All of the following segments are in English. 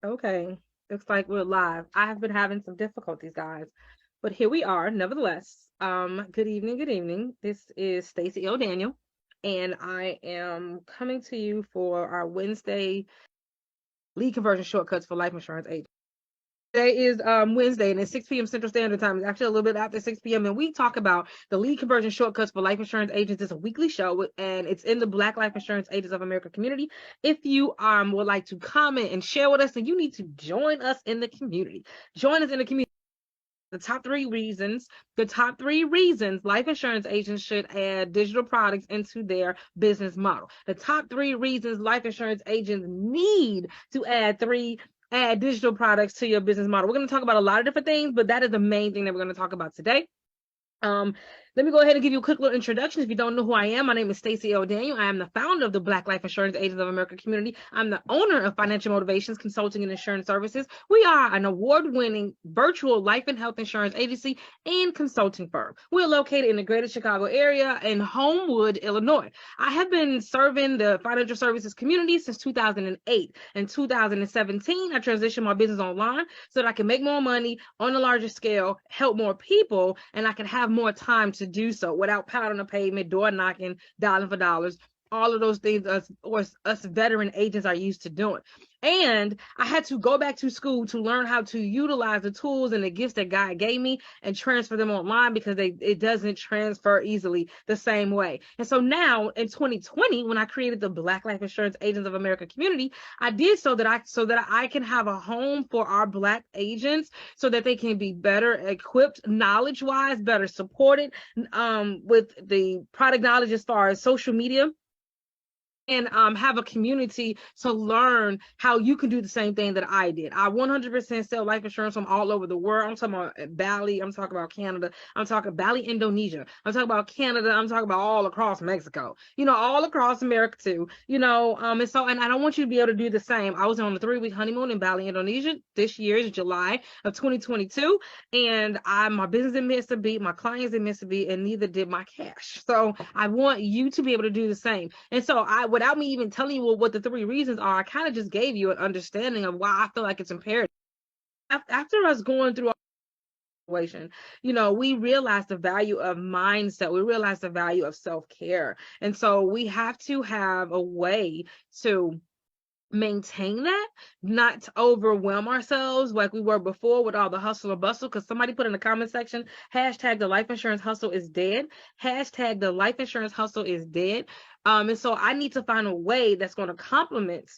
Okay, looks like we're live. I have been having some difficulties, guys, but here we are, nevertheless. Good evening, good evening. This is Stacy O'Daniel, and I am coming to you for our Wednesday lead conversion shortcuts for life insurance agents. Today is Wednesday, and it's 6 p.m. Central Standard Time. It's actually a little bit after 6 p.m. And we talk about the lead conversion shortcuts for life insurance agents. It's a weekly show, and it's in the Black Life Insurance Agents of America community. If you would like to comment and share with us, then you need to join us in the community. Join us in the community. The top three reasons life insurance agents should add digital products into their business model. The top 3 reasons life insurance agents need to add digital products to your business model. We're going to talk about a lot of different things, but that is the main thing that we're going to talk about today. Um, Let me go ahead and give you a quick little introduction. If you don't know who I am, my name is Stacy O'Daniel. I am the founder of the Black Life Insurance Agents of America community. I'm the owner of Financial Motivations Consulting and Insurance Services. We are an award-winning virtual life and health insurance agency and consulting firm. We're located in the greater Chicago area in Homewood, Illinois. I have been serving the financial services community since 2008. In 2017, I transitioned my business online so that I can make more money on a larger scale, help more people, and I can have more time to do so without pounding the pavement, door knocking, dialing for dollars, all of those things us veteran agents are used to doing. And I had to go back to school to learn how to utilize the tools and the gifts that God gave me and transfer them online because it doesn't transfer easily the same way. And so now in 2020, when I created the Black Life Insurance Agents of America community, I did so that I can have a home for our Black agents so that they can be better equipped knowledge-wise, better supported with the product knowledge as far as social media, and have a community to learn how you can do the same thing that I did. I 100% sell life insurance from all over the world. I'm talking about Bali. I'm talking about Canada. I'm talking Bali, Indonesia. I'm talking about Canada. I'm talking about all across Mexico. All across America too. And I don't want you to be able to do the same. I was on a 3-week honeymoon in Bali, Indonesia. This year is July of 2022, and my business in Mississippi, my clients in Mississippi, and neither did my cash. So I want you to be able to do the same. And so without me even telling you what the 3 reasons are, I kind of just gave you an understanding of why I feel like it's imperative. After us going through our situation, we realize the value of mindset. We realize the value of self-care. And so we have to have a way to maintain that, not to overwhelm ourselves like we were before with all the hustle and bustle. Because somebody put in the comment section, hashtag the life insurance hustle is dead. Hashtag the life insurance hustle is dead. And so I need to find a way that's going to complement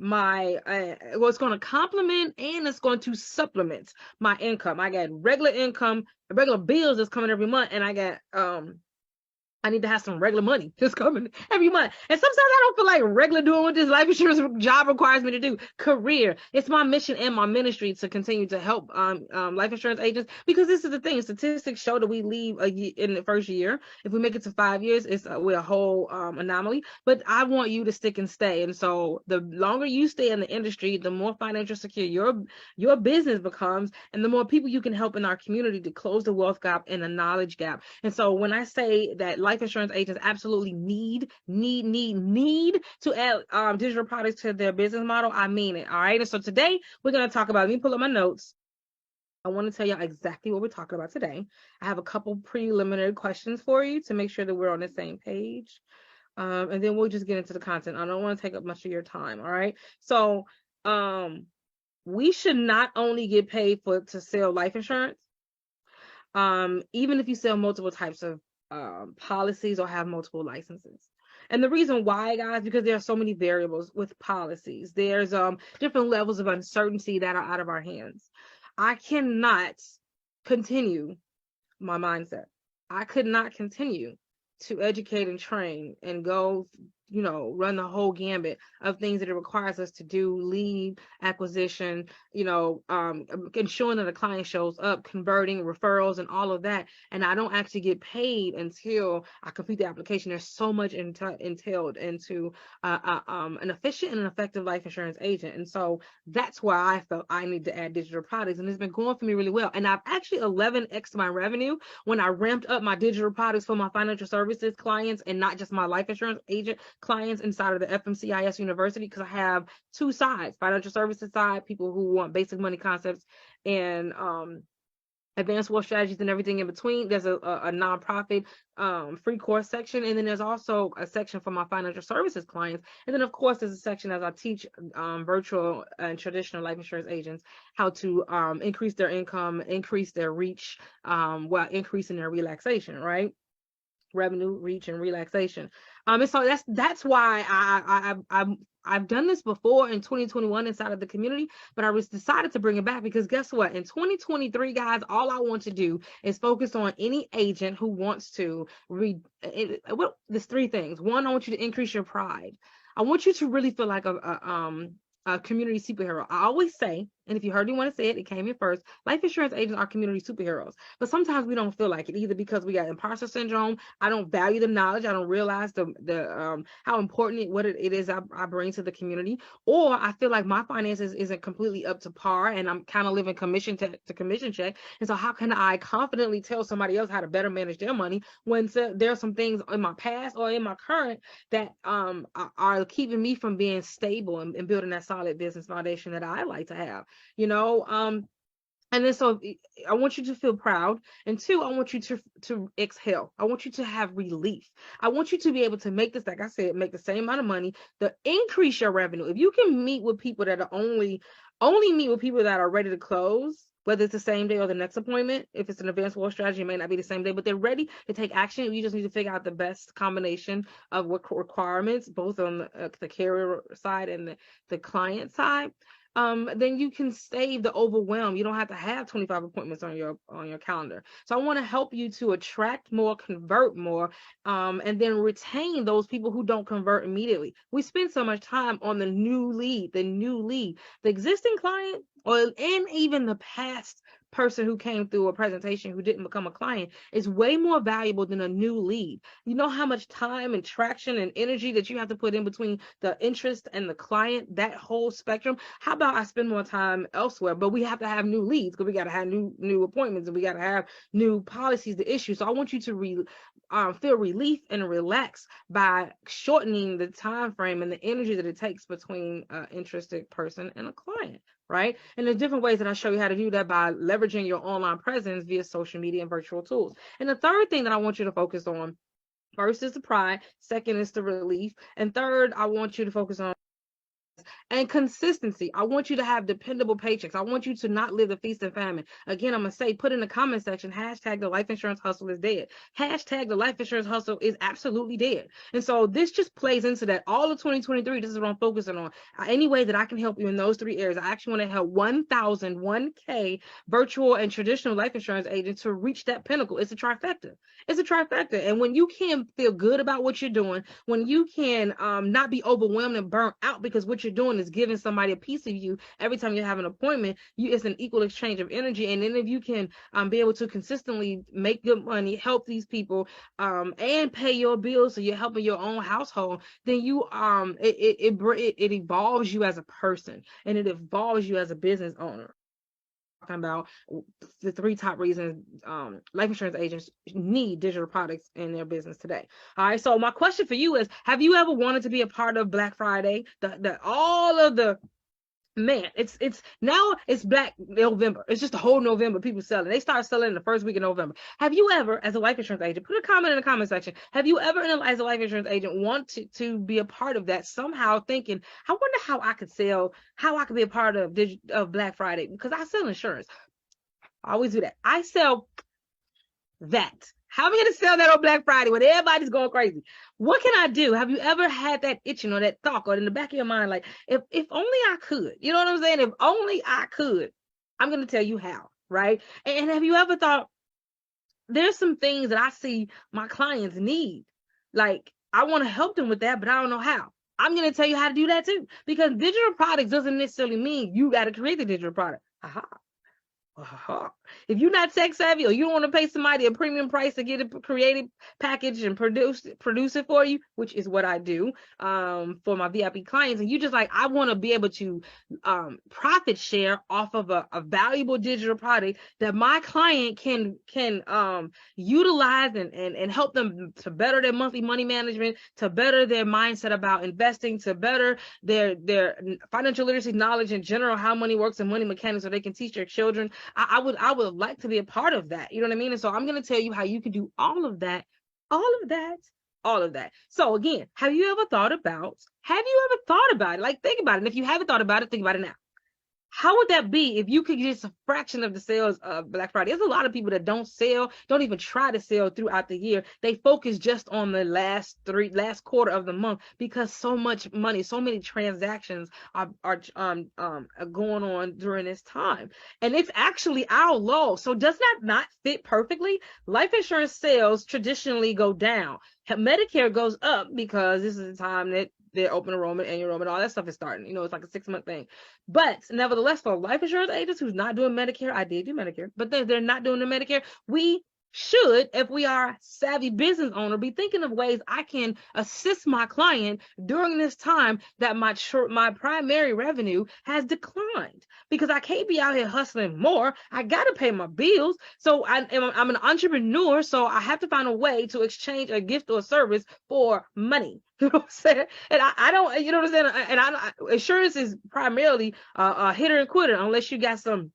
it's going to complement and it's going to supplement my income. I got regular income, regular bills that's coming every month, and I need to have some regular money just coming every month. And sometimes I don't feel like regular doing what this life insurance job requires me to do. Career. It's my mission and my ministry to continue to help life insurance agents, because this is the thing. Statistics show that we leave in the first year. If we make it to 5 years, we're a whole anomaly. But I want you to stick and stay. And so the longer you stay in the industry, the more financial secure your business becomes, and the more people you can help in our community to close the wealth gap and the knowledge gap. And so when I say that life insurance agents absolutely need to add digital products to their business model, I mean it. All right. And so today we're going to talk about, let me pull up my notes. I want to tell y'all exactly what we're talking about today. I have a couple preliminary questions for you to make sure that we're on the same page. And then we'll just get into the content. I don't want to take up much of your time. All right. So we should not only get paid to sell life insurance. Even if you sell multiple types of policies or have multiple licenses. And the reason why, guys, because there are so many variables with policies. There's different levels of uncertainty that are out of our hands. I cannot continue my mindset. I could not continue to educate and train and go run the whole gambit of things that it requires us to do: lead acquisition, ensuring that a client shows up, converting, referrals, and all of that. And I don't actually get paid until I complete the application. There's so much entailed into an efficient and an effective life insurance agent. And so that's why I felt I need to add digital products. And it's been going for me really well. And I've actually 11x my revenue when I ramped up my digital products for my financial services clients and not just my life insurance agent clients inside of the FMCIS University, because I have two sides: financial services side, people who want basic money concepts, and advanced wealth strategies and everything in between. There's a nonprofit free course section, and then there's also a section for my financial services clients. And then of course there's a section as I teach virtual and traditional life insurance agents how to increase their income, increase their reach, while increasing their relaxation, right? Revenue, reach, and relaxation. And so that's why I've done this before in 2021 inside of the community, but I was decided to bring it back because guess what? In 2023, guys, all I want to do is focus on any agent who wants to read. Well, there's three things. One, I want you to increase your pride. I want you to really feel like a community superhero. I always say, and if you heard me want to say it, it came in first, life insurance agents are community superheroes. But sometimes we don't feel like it, either because we got imposter syndrome. I don't value the knowledge. I don't realize the how important what it is I bring to the community. Or I feel like my finances isn't completely up to par and I'm kind of living commission to commission check. And so how can I confidently tell somebody else how to better manage their money when there are some things in my past or in my current that are keeping me from being stable and building that solid business foundation that I like to have, and then so I want you to feel proud. And two, I want you to exhale. I want you to have relief. I want you to be able to make this, like I said, make the same amount of money, to increase your revenue. If you can meet with people that are only meet with people that are ready to close, whether it's the same day or the next appointment. If it's an advanced wealth strategy, it may not be the same day, but they're ready to take action. You just need to figure out the best combination of what requirements, both on the carrier side and the client side. Then you can save the overwhelm. You don't have to have 25 appointments on your calendar. So I want to help you to attract more, convert more, and then retain those people who don't convert immediately. We spend so much time on the new lead. The existing client, and even the past person who came through a presentation who didn't become a client is way more valuable than a new lead. You know how much time and traction and energy that you have to put in between the interest and the client, that whole spectrum. How about I spend more time elsewhere? But we have to have new leads because we got to have new appointments and we got to have new policies to issue. So I want you to feel relief and relax by shortening the time frame and the energy that it takes between an interested person and a client. Right? And there's different ways that I show you how to do that by leveraging your online presence via social media and virtual tools. And the third thing that I want you to focus on, first is the pride, second is the relief, and third, I want you to focus on and consistency. I want you to have dependable paychecks. I want you to not live the feast and famine. Again, I'm going to say, put in the comment section, hashtag the life insurance hustle is dead. Hashtag the life insurance hustle is absolutely dead. And so this just plays into that. All of 2023, this is what I'm focusing on. Any way that I can help you in those three areas. I actually want to help 1,001K virtual and traditional life insurance agents to reach that pinnacle. It's a trifecta. It's a trifecta. And when you can feel good about what you're doing, when you can not be overwhelmed and burnt out because what you're doing is giving somebody a piece of you every time you have an appointment, it's an equal exchange of energy. And then if you can be able to consistently make good money, help these people, and pay your bills, so you're helping your own household, then you it evolves you as a person and it evolves you as a business owner. Talking about the three top reasons life insurance agents need digital products in their business today. All right, so my question for you is, have you ever wanted to be a part of Black Friday? It's now it's Black November. It's just the whole November people selling. They start selling in the first week of November. Have you ever, as a life insurance agent, put a comment in the comment section, have you ever, as a life insurance agent, wanted to be a part of that, somehow thinking, I wonder how I could be a part of Black Friday, because I sell insurance. I always do that. I sell that. How am I going to sell that on Black Friday when everybody's going crazy? What can I do? Have you ever had that itching or that thought or in the back of your mind, like, if only I could, you know what I'm saying? If only I could. I'm going to tell you how, right? And have you ever thought, there's some things that I see my clients need. Like, I want to help them with that, but I don't know how. I'm going to tell you how to do that too. Because digital products doesn't necessarily mean you got to create the digital product. Aha. If you're not tech savvy or you don't want to pay somebody a premium price to get a creative package and produce it for you, which is what I do for my VIP clients, and you just like, I want to be able to profit share off of a valuable digital product that my client can utilize and help them to better their monthly money management, to better their mindset about investing, to better their financial literacy knowledge in general, how money works and money mechanics, so they can teach their children. I would like to be a part of that. You know what I mean? And so I'm going to tell you how you can do all of that. So again, have you ever thought about it? Like, think about it. And if you haven't thought about it, think about it now. How would that be if you could get a fraction of the sales of Black Friday? There's a lot of people that don't even try to sell throughout the year. They focus just on the last quarter of the month, because so much money, so many transactions are going on during this time. And it's actually our low. So does that not fit perfectly? Life insurance sales traditionally go down. Medicare goes up because this is the time that their open enrollment, annual enrollment, all that stuff is starting. It's like a 6-month thing. But nevertheless, for life insurance agents who's not doing Medicare, I did do Medicare, but they're not doing the Medicare. We should, if we are a savvy business owner, be thinking of ways I can assist my client during this time that my primary revenue has declined, because I can't be out here hustling more. I got to pay my bills. So I'm an entrepreneur, so I have to find a way to exchange a gift or a service for money. You know what I'm saying? And I don't, you know what I'm saying? And insurance is primarily a hitter and quitter unless you got some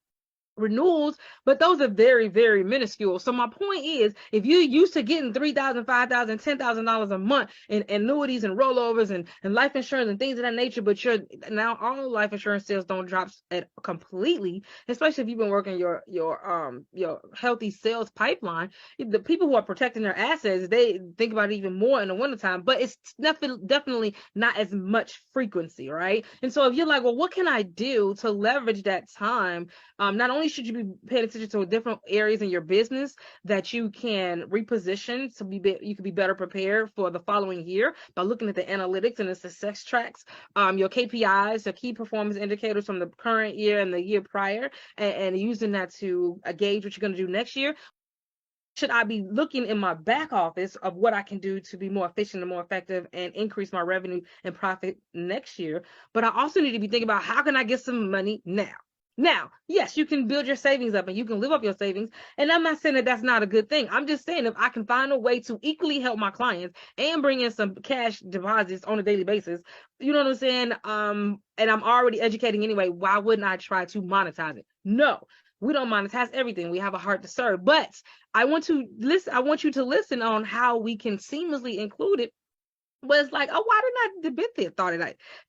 renewals, but those are very, very minuscule. So my point is, if you're used to getting $3,000, $5,000, $10,000 a month in annuities and rollovers and life insurance and things of that nature, but now all life insurance sales don't drop completely, especially if you've been working your healthy sales pipeline. The people who are protecting their assets, they think about it even more in the wintertime, but it's definitely not as much frequency, right? And so if you're like, well, what can I do to leverage that time? Not only should you be paying attention to different areas in your business that you can reposition so you can be better prepared for the following year by looking at the analytics and the success tracks, your KPIs, the key performance indicators from the current year and the year prior, and using that to gauge what you're going to do next year. Should I be looking in my back office of what I can do to be more efficient and more effective and increase my revenue and profit next year? But I also need to be thinking about, how can I get some money now? Now, yes, you can build your savings up and you can live up your savings. And I'm not saying that that's not a good thing. I'm just saying, if I can find a way to equally help my clients and bring in some cash deposits on a daily basis, you know what I'm saying? And I'm already educating anyway, why wouldn't I try to monetize it? No, we don't monetize everything. We have a heart to serve. But I want you to listen on how we can seamlessly include it. But it's like, oh, why didn't I have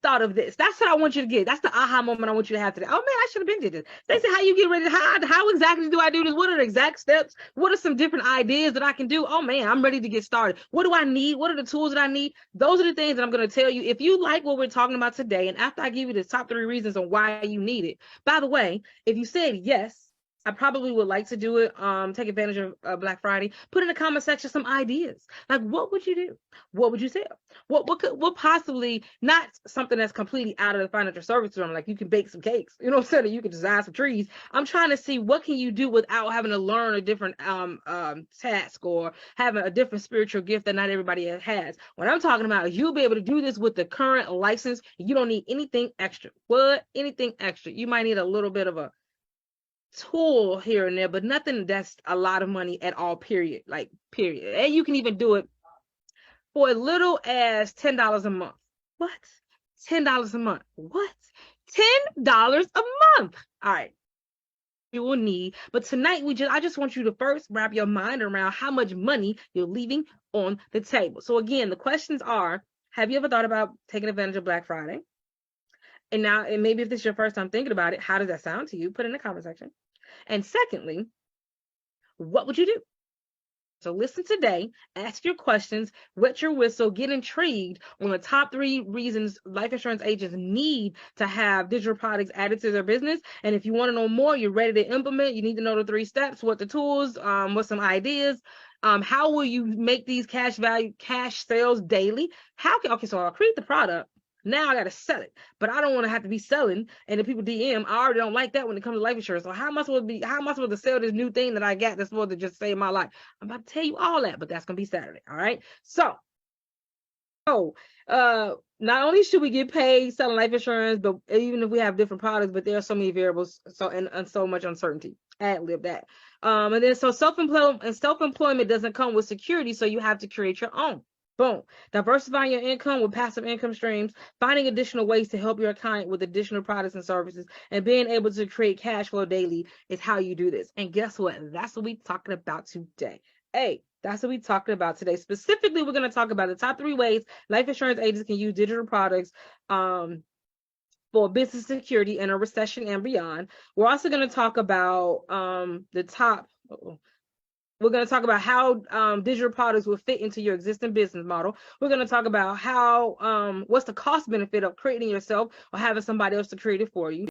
thought of this? That's what I want you to get. That's the aha moment I want you to have today. Oh man, I should have been did this. They say, how you get ready? How exactly do I do this? What are the exact steps? What are some different ideas that I can do? Oh man, I'm ready to get started. What do I need? What are the tools that I need? Those are the things that I'm going to tell you. If you like what we're talking about today, and after I give you the top 3 reasons on why you need it, by the way, if you said yes, I probably would like to do it, take advantage of Black Friday. Put in the comment section some ideas. Like, what would you do? What would you sell? What possibly, not something that's completely out of the financial service realm, like you can bake some cakes, you know what I'm saying? You can design some trees. I'm trying to see, what can you do without having to learn a different task or having a different spiritual gift that not everybody has. What I'm talking about is you'll be able to do this with the current license. You don't need anything extra. Anything extra? You might need a little bit of a tool here and there, but nothing that's a lot of money at all, period. And you can even do it for as little as $10 a month. What? $10 a month? What? $10 a month? All right, you will need. But tonight I just want you to first wrap your mind around how much money you're leaving on the table. So again, the questions are, have you ever thought about taking advantage of Black Friday? And maybe if this is your first time thinking about it, how does that sound to you? Put it in the comment section. And secondly, what would you do? So listen today, ask your questions, wet your whistle, get intrigued on the top 3 reasons life insurance agents need to have digital products added to their business. And if you want to know more, you're ready to implement, you need to know the 3 steps, what the tools, what some ideas, how will you make these cash sales daily? So I'll create the product. Now I got to sell it, but I don't want to have to be selling and the people DM. I already don't like that when it comes to life insurance. So how am I supposed to sell this new thing that I got that's supposed to just save my life? I'm about to tell you all that, but that's going to be Saturday. All right. So, not only should we get paid selling life insurance, but even if we have different products, but there are so many variables, and so much uncertainty. Ad-lib that. And then so self-employment doesn't come with security, so you have to create your own. Boom. Diversifying your income with passive income streams, finding additional ways to help your client with additional products and services, and being able to create cash flow daily is how you do this. And guess what? That's what we're talking about today. Hey, that's what we're talking about today. Specifically, we're going to talk about the top 3 ways life insurance agents can use digital products for business security in a recession and beyond. We're also going to talk about we're going to talk about how digital products will fit into your existing business model. We're going to talk about how what's the cost benefit of creating yourself or having somebody else to create it for you.